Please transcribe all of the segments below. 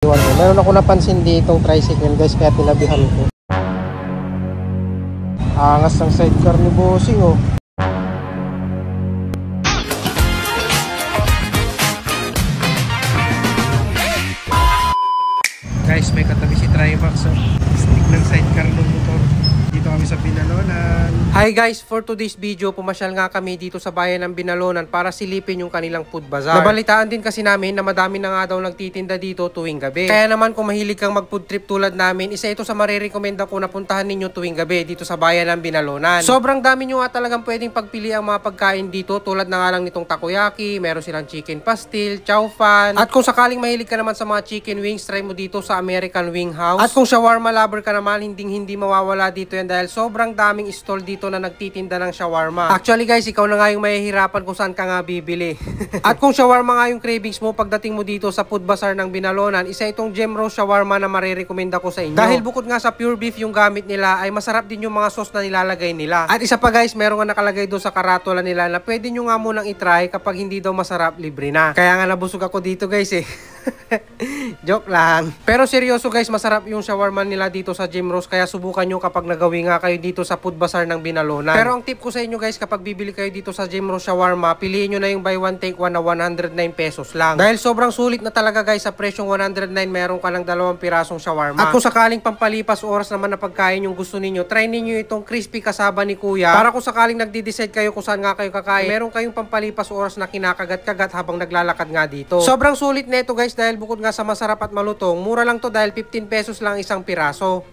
Meron ako napansin ditong tricycle guys, kaya tinabihan ko. Angas ng sidecar ni bossing oh. Guys, may katabi si Trimax oh. Stick ng sidecar ng motor. Dito kami sa Binalonan. Hi guys, for today's video, pumasyal nga kami dito sa bayan ng Binalonan para silipin yung kanilang food bazaar. Nabalitaan din kasi namin na madami na nga daw nagtitinda dito tuwing gabi. Kaya naman kung mahilig kang mag food trip tulad namin, isa ito sa marirekomenda ko na puntahan ninyo tuwing gabi dito sa bayan ng Binalonan. Sobrang dami nyo nga talagang pwedeng pagpili ang mga pagkain dito, tulad na nga lang nitong takoyaki, meron silang chicken pastil, chow fan. At kung sakaling mahilig ka naman sa mga chicken wings, try mo dito sa American Wing House. At kung shawarma lover ka naman, hindi mawawala dito yan dahil sobrang daming stall dito na nagtitinda ng shawarma. Actually guys, ikaw na nga yung mahihirapan kung saan ka nga bibili. At kung shawarma nga yung cravings mo pagdating mo dito sa food bazaar ng Binalonan, isa itong gem roast shawarma na marirekomenda ko sa inyo. Dahil bukod nga sa pure beef yung gamit nila, ay masarap din yung mga sauce na nilalagay nila. At isa pa guys, meron nga nakalagay doon sa karatula nila na pwede nyo nga munang itry kapag hindi daw masarap, libre na. Kaya nga nabusog ako dito guys eh. Joke lang. Pero seryoso guys, masarap yung shawarma nila dito sa gem roast, kaya subukan nyo kapag nagawi nga kayo dito sa food bazaar ng Binalonan. Pero ang tip ko sa inyo guys, kapag bibili kayo dito sa gem roast shawarma, piliin nyo na yung buy one take one na 109 pesos lang. Dahil sobrang sulit na talaga guys, sa presyong 109 meron ka lang 2 pirasong shawarma. At kung sakaling pampalipas oras naman na pagkain yung gusto ninyo, try ninyo itong crispy kasaba ni kuya, para kung sakaling nagdi-decide kayo kung saan nga kayo kakain, meron kayong pampalipas oras na kinakagat-kagat habang naglalakad nga dito. Sobrang sulit na ito guys, dahil bukod nga sa masarap at malutong, mura lang to dahil 15 pesos lang isang piraso.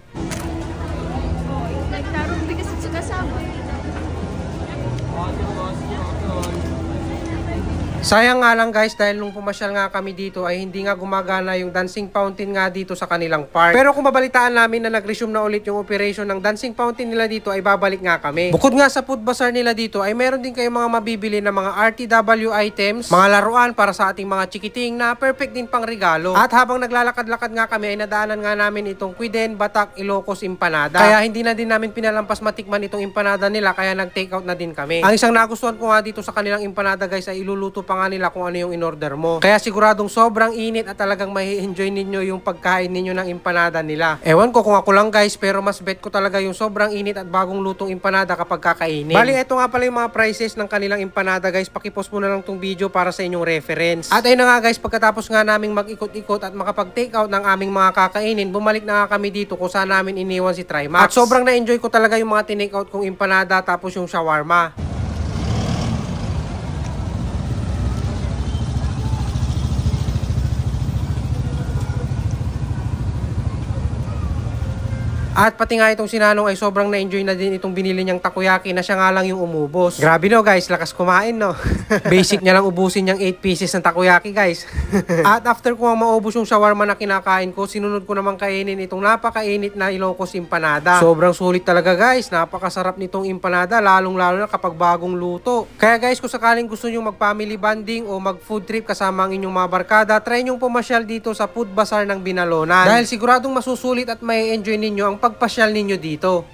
Sayang nga lang guys, dahil nung pumasyal nga kami dito ay hindi nga gumagana yung dancing fountain nga dito sa kanilang park. Pero kung mabalitaan namin na nag-resume na ulit yung operation ng dancing fountain nila dito, ay babalik nga kami. Bukod nga sa food bazaar nila dito, ay meron din kayong mga mabibili na mga RTW items, mga laruan para sa ating mga chikiting na perfect din pang regalo. At habang naglalakad-lakad nga kami, ay nadaanan nga namin itong Quiden, Batak, Ilocos, Empanada. Kaya hindi na din namin pinalampas matikman itong empanada nila, kaya nag-take out na din kami. Ang isang nagustuhan ko nga dito sa kanilang empanada guys, ay iluluto pa nga nila kung ano yung in-order mo. Kaya siguradong sobrang init at talagang mai-enjoy ninyo yung pagkain ninyo ng empanada nila. Ewan ko kung ako lang guys, pero mas bet ko talaga yung sobrang init at bagong lutong empanada kapag kakainin. Bali, eto nga pala yung mga prices ng kanilang empanada guys. Pakipost mo na lang tong video para sa inyong reference. At ayun na nga guys, pagkatapos nga naming mag-ikot-ikot at makapag-take out ng aming mga kakainin, bumalik na nga kami dito kung saan namin iniwan si Trimax. At sobrang na-enjoy ko talaga yung mga tinake out kong empanada tapos yung shawarma. At pati nga itong sinanong ay sobrang na-enjoy na din itong binili niyang takoyaki na siya nga lang yung umubos. Grabe no guys, lakas kumain no. Basic niya lang ubusin niyang 8 pieces ng takoyaki guys. At after ko maubos yung shawarma na kinakain ko, sinunod ko naman kainin itong napakainit na Ilocos empanada. Sobrang sulit talaga guys, napakasarap nitong empanada, lalong lalo na kapag bagong luto. Kaya guys, kung sakaling gusto nyo mag family bonding o mag food trip kasama ang inyong mga barkada, try nyong pumasyal dito sa food bazaar ng Binalonan. Dahil siguradong masusulit at may enjoy ninyo ang pagpasyal ninyo dito.